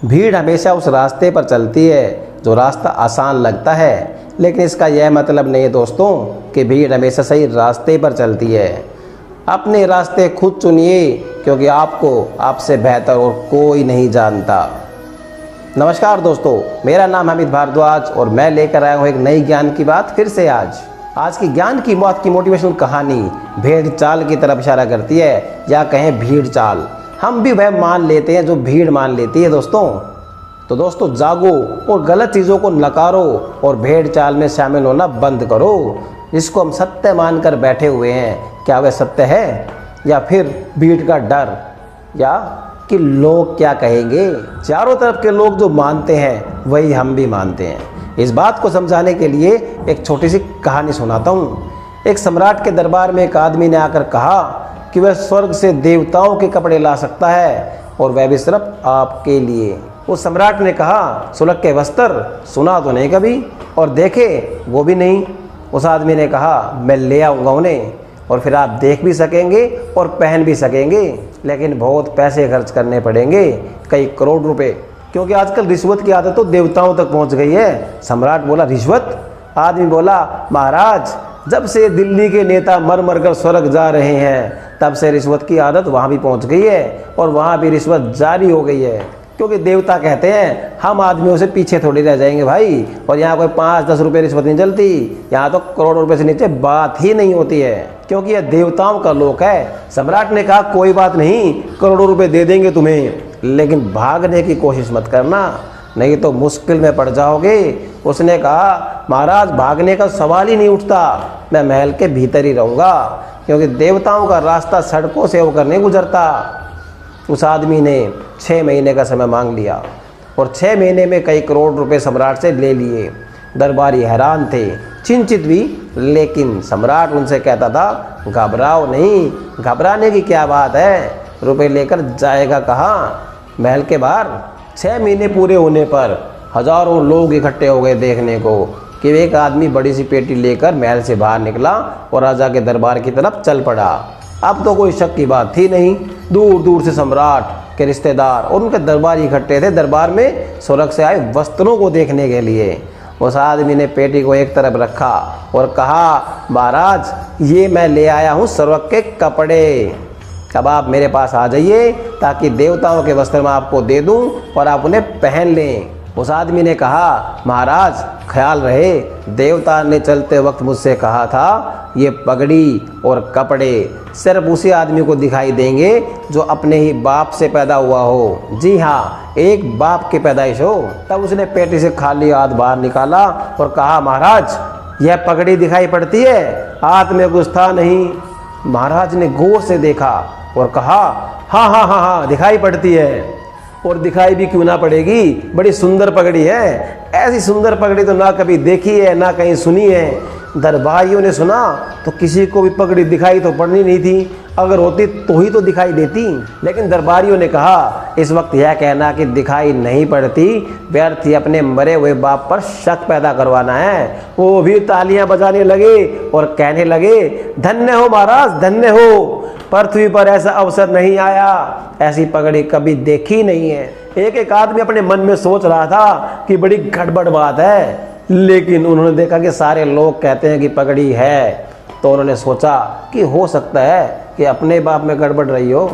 भीड़ हमेशा उस रास्ते पर चलती है जो रास्ता आसान लगता है, लेकिन इसका यह मतलब नहीं है दोस्तों कि भीड़ हमेशा सही रास्ते पर चलती है। अपने रास्ते खुद चुनिए, क्योंकि आपको आपसे बेहतर और कोई नहीं जानता। नमस्कार दोस्तों, मेरा नाम हमिद भारद्वाज और मैं लेकर आया हूँ एक नई ज्ञान की बात फिर से। आज की ज्ञान की बात की मोटिवेशनल कहानी भेड़ चाल की तरफ इशारा करती है, या कहें भीड़ चाल। हम भी वह मान लेते हैं जो भीड़ मान लेती है दोस्तों। तो दोस्तों जागो और गलत चीज़ों को नकारो और भेड़ चाल में शामिल होना बंद करो। जिसको हम सत्य मानकर बैठे हुए हैं, क्या वह सत्य है या फिर भीड़ का डर, या कि लोग क्या कहेंगे? चारों तरफ के लोग जो मानते हैं वही हम भी मानते हैं। इस बात को समझाने के लिए एक छोटी सी कहानी सुनाता हूँ। एक सम्राट के दरबार में एक आदमी ने आकर कहा कि वह स्वर्ग से देवताओं के कपड़े ला सकता है, और वह भी सिर्फ आपके लिए। उस सम्राट ने कहा, सुलग के वस्त्र सुना तो नहीं कभी, और देखे वो भी नहीं। उस आदमी ने कहा, मैं ले आऊँगा उन्हें, और फिर आप देख भी सकेंगे और पहन भी सकेंगे, लेकिन बहुत पैसे खर्च करने पड़ेंगे, कई करोड़ रुपए, क्योंकि आजकल रिश्वत की आदत तो देवताओं तक पहुंच गई है। सम्राट बोला, रिश्वत? आदमी बोला, महाराज जब से दिल्ली के नेता मर मर कर स्वर्ग जा रहे हैं, तब से रिश्वत की आदत वहाँ भी पहुँच गई है, और वहाँ भी रिश्वत जारी हो गई है। क्योंकि देवता कहते हैं हम आदमियों से पीछे थोड़ी रह जाएंगे भाई, और यहाँ कोई 5-10 रुपये रिश्वत नहीं चलती, यहाँ तो करोड़ों रुपए से नीचे बात ही नहीं होती है, क्योंकि यह देवताओं का लोक है। सम्राट ने कहा, कोई बात नहीं, करोड़ों रुपए दे देंगे तुम्हें, लेकिन भागने की कोशिश मत करना, नहीं तो मुश्किल में पड़ जाओगे। उसने कहा, महाराज भागने का सवाल ही नहीं उठता, मैं महल के भीतर ही रहूँगा, क्योंकि देवताओं का रास्ता सड़कों से होकर नहीं गुजरता। उस आदमी ने 6 महीने का समय मांग लिया, और 6 महीने में कई करोड़ रुपए सम्राट से ले लिए। दरबारी हैरान थे, चिंतित भी, लेकिन सम्राट उनसे कहता था, घबराओ नहीं, घबराने की क्या बात है, रुपए लेकर जाएगा कहाँ? महल के बाहर 6 महीने पूरे होने पर हजारों लोग इकट्ठे हो गए देखने को कि एक आदमी बड़ी सी पेटी लेकर महल से बाहर निकला और राजा के दरबार की तरफ चल पड़ा। अब तो कोई शक की बात थी नहीं, दूर दूर से सम्राट के रिश्तेदार और उनके दरबारी इकट्ठे थे दरबार में स्वर्ग से आए वस्त्रों को देखने के लिए। उस आदमी ने पेटी को एक तरफ रखा और कहा, महाराज ये मैं ले आया हूँ स्वर्ग के कपड़े, अब आप मेरे पास आ जाइए ताकि देवताओं के वस्त्र मैं आपको दे दूं और आप उन्हें पहन लें। उस आदमी ने कहा, महाराज ख्याल रहे, देवता ने चलते वक्त मुझसे कहा था ये पगड़ी और कपड़े सिर्फ उसी आदमी को दिखाई देंगे जो अपने ही बाप से पैदा हुआ हो। जी हाँ, एक बाप की पैदाइश हो। तब उसने पेटी से खाली हाथ बाहर निकाला और कहा, महाराज यह पगड़ी दिखाई पड़ती है? हाथ में कुछ था नहीं। महाराज ने गौर से देखा और कहा, हाँ हाँ हाँ हाँ दिखाई पड़ती है, और दिखाई भी क्यों ना पड़ेगी, बड़ी सुंदर पगड़ी है। ऐसी सुंदर पगड़ी तो ना कभी देखी है ना कहीं सुनी है। दरबारियों ने सुना तो किसी को भी पगड़ी दिखाई तो पड़नी नहीं थी, अगर होती तो ही तो दिखाई देती। लेकिन दरबारियों ने कहा, इस वक्त यह कहना कि दिखाई नहीं पड़ती व्यर्थ ही अपने मरे हुए बाप पर शक पैदा करवाना है। वो भी तालियां बजाने लगे और कहने लगे, धन्य हो महाराज, धन्य हो, पृथ्वी पर ऐसा अवसर नहीं आया, ऐसी पगड़ी कभी देखी नहीं है। एक आदमी अपने मन में सोच रहा था कि बड़ी गड़बड़ बात है, लेकिन उन्होंने देखा कि सारे लोग कहते हैं कि पगड़ी है, तो उन्होंने सोचा कि हो सकता है कि अपने बाप में गड़बड़ रही हो।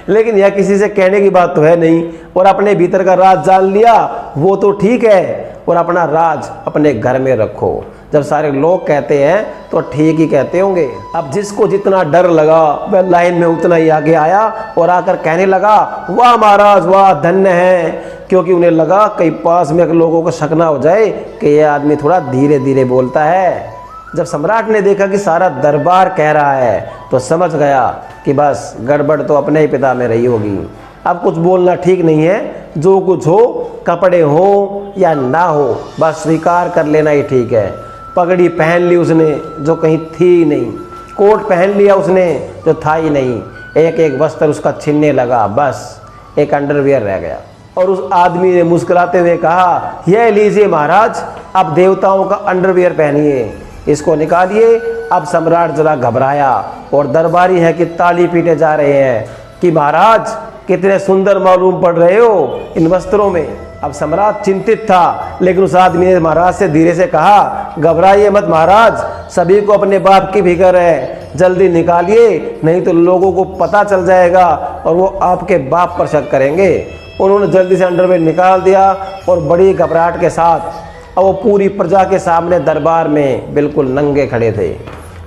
लेकिन यह किसी से कहने की बात तो है नहीं, और अपने भीतर का राज जान लिया वो तो ठीक है, और अपना राज अपने घर में रखो। जब सारे लोग कहते हैं तो ठीक ही कहते होंगे। अब जिसको जितना डर लगा वह लाइन में उतना ही आगे आया और आकर कहने लगा, वाह महाराज वाह, धन्य है, क्योंकि उन्हें लगा कहीं पास में लोगों को शक ना हो जाए कि यह आदमी थोड़ा धीरे धीरे बोलता है। जब सम्राट ने देखा कि सारा दरबार कह रहा है तो समझ गया कि बस गड़बड़ तो अपने ही पिता में रही होगी, अब कुछ बोलना ठीक नहीं है। जो कुछ हो, कपड़े हो या ना हो, बस स्वीकार कर लेना ही ठीक है। पगड़ी पहन ली उसने जो कहीं थी नहीं, कोट पहन लिया उसने जो था ही नहीं, एक एक वस्त्र उसका छिनने लगा, बस एक अंडरवियर रह गया। और उस आदमी ने मुस्कुराते हुए कहा, यह लीजिए महाराज, अब देवताओं का अंडरवियर पहनिए, इसको निकालिए। अब सम्राट जरा घबराया और दरबारी है कि ताली पीटे जा रहे हैं कि महाराज कितने सुंदर मालूम पड़ रहे हो इन वस्त्रों में। अब सम्राट चिंतित था, लेकिन उस आदमी ने महाराज से धीरे से कहा, घबराइए मत महाराज, सभी को अपने बाप की फिक्र है, जल्दी निकालिए, नहीं तो लोगों को पता चल जाएगा और वो आपके बाप पर शक करेंगे। उन्होंने जल्दी से अंडरवेयर निकाल दिया और बड़ी घबराहट के साथ अब वो पूरी प्रजा के सामने दरबार में बिल्कुल नंगे खड़े थे।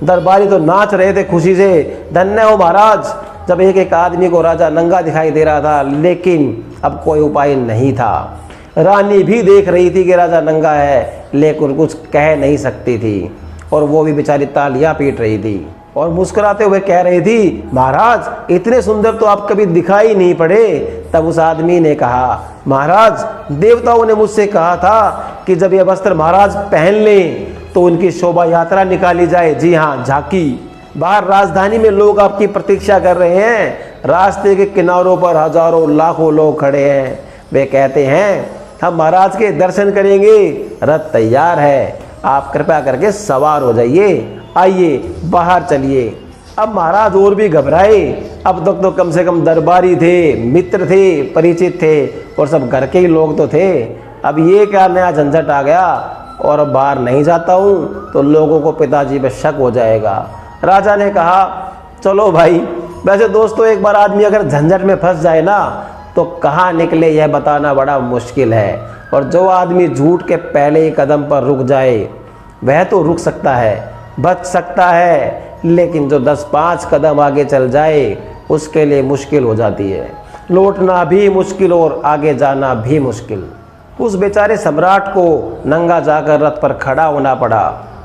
दरबारी तो नाच रहे थे खुशी से, धन्य हो महाराज। जब एक एक आदमी को राजा नंगा दिखाई दे रहा था, लेकिन अब कोई उपाय नहीं था। रानी भी देख रही थी कि राजा नंगा है, लेकिन कुछ कह नहीं सकती थी, और वो भी बेचारी तालियां पीट रही थी और मुस्कुराते हुए कह रही थी, महाराज इतने सुंदर तो आप कभी दिखाई नहीं पड़े। तब उस आदमी ने कहा, महाराज देवताओं ने मुझसे कहा था कि जब ये वस्त्र महाराज पहन लें तो उनकी शोभा यात्रा निकाली जाए। जी हाँ, झांकी। बाहर राजधानी में लोग आपकी प्रतीक्षा कर रहे हैं। रास्ते के किनारों पर हजारों लाखों लोग खड़े हैं। वे कहते हैं, हम महाराज के दर्शन करेंगे, रथ तैयार है, आप कृपया करके सवार हो जाइए, आइए बाहर चलिए। अब महाराज और भी घबराए। अब तक तो कम से कम दरबारी थे, मित्र थे, परिचित थे और सब घर के ही लोग तो थे। अब ये क्या नया झंझट आ गया, और अब बाहर नहीं जाता हूँ तो लोगों को पिताजी पे शक हो जाएगा। राजा ने कहा, चलो भाई, वैसे दोस्तों एक बार आदमी अगर झंझट में फंस जाए ना तो कहाँ निकले यह बताना बड़ा मुश्किल है। और जो आदमी झूठ के पहले ही कदम पर रुक जाए वह तो रुक सकता है, बच सकता है, लेकिन जो 10-5 कदम आगे चल जाए उसके लिए मुश्किल हो जाती है। लौटना भी मुश्किल और आगे जाना भी मुश्किल। उस बेचारे सम्राट को नंगा जाकर रथ पर खड़ा होना पड़ा।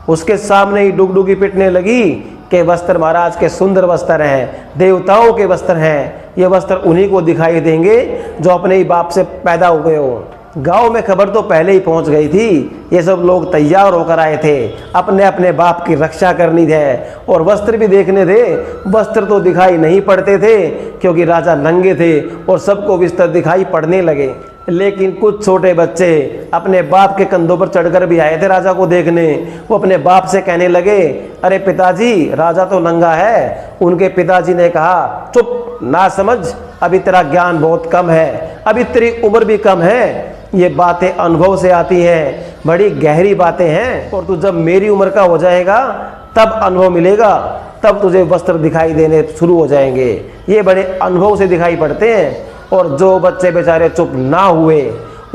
उसके सामने ही डुगडुगी पिटने लगी कि वस्त्र महाराज के सुंदर वस्त्र हैं, देवताओं के वस्त्र हैं, ये वस्त्र उन्हीं को दिखाई देंगे जो अपने ही बाप से पैदा हुए हो। गांव में खबर तो पहले ही पहुंच गई थी। ये सब लोग तैयार होकर आए थे, अपने अपने बाप की रक्षा करनी है और वस्त्र भी देखने थे। वस्त्र तो दिखाई नहीं पड़ते थे क्योंकि राजा नंगे थे और सबको वस्त्र दिखाई पड़ने लगे। लेकिन कुछ छोटे बच्चे अपने बाप के कंधों पर चढ़कर भी आए थे राजा को देखने। वो अपने बाप से कहने लगे, अरे पिताजी, राजा तो नंगा है। उनके पिताजी ने कहा, चुप ना समझ, अभी तेरा ज्ञान बहुत कम है, अभी तेरी उम्र भी कम है, ये बातें अनुभव से आती हैं, बड़ी गहरी बातें हैं, और तू जब मेरी उम्र का हो जाएगा तब अनुभव मिलेगा, तब तुझे वस्त्र दिखाई देने शुरू हो जाएंगे। ये बड़े अनुभव से दिखाई पड़ते हैं। और जो बच्चे बेचारे चुप ना हुए,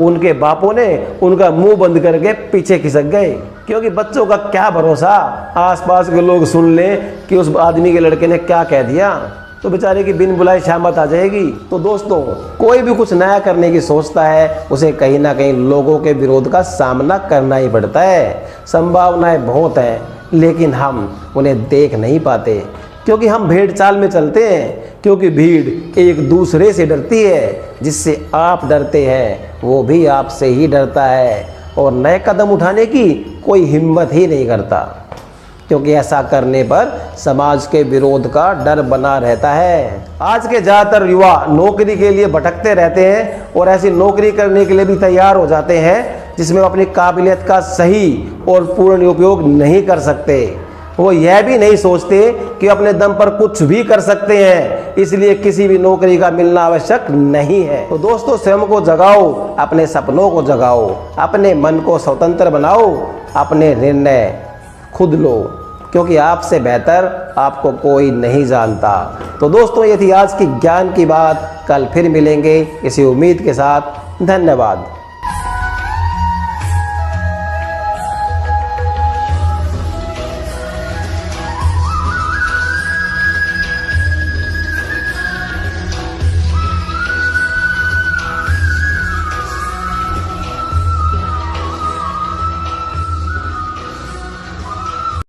उनके बापों ने उनका मुंह बंद करके पीछे खिसक गए, क्योंकि बच्चों का क्या भरोसा, आसपास के लोग सुन लें कि उस आदमी के लड़के ने क्या कह दिया तो बेचारे की बिन बुलाई शामत आ जाएगी। तो दोस्तों, कोई भी कुछ नया करने की सोचता है उसे कहीं ना कहीं लोगों के विरोध का सामना करना ही पड़ता है। संभावनाएं बहुत हैं, लेकिन हम उन्हें देख नहीं पाते क्योंकि हम भेड़ चाल में चलते हैं। क्योंकि भीड़ एक दूसरे से डरती है, जिससे आप डरते हैं वो भी आपसे ही डरता है और नए कदम उठाने की कोई हिम्मत ही नहीं करता, क्योंकि ऐसा करने पर समाज के विरोध का डर बना रहता है। आज के ज़्यादातर युवा नौकरी के लिए भटकते रहते हैं और ऐसी नौकरी करने के लिए भी तैयार हो जाते हैं जिसमें वो अपनी काबिलियत का सही और पूर्ण उपयोग नहीं कर सकते। वो यह भी नहीं सोचते कि अपने दम पर कुछ भी कर सकते हैं, इसलिए किसी भी नौकरी का मिलना आवश्यक नहीं है। तो दोस्तों, स्वयं को जगाओ, अपने सपनों को जगाओ, अपने मन को स्वतंत्र बनाओ, अपने निर्णय खुद लो, क्योंकि आपसे बेहतर आपको कोई नहीं जानता। तो दोस्तों, ये थी आज की ज्ञान की बात। कल फिर मिलेंगे इसी उम्मीद के साथ। धन्यवाद।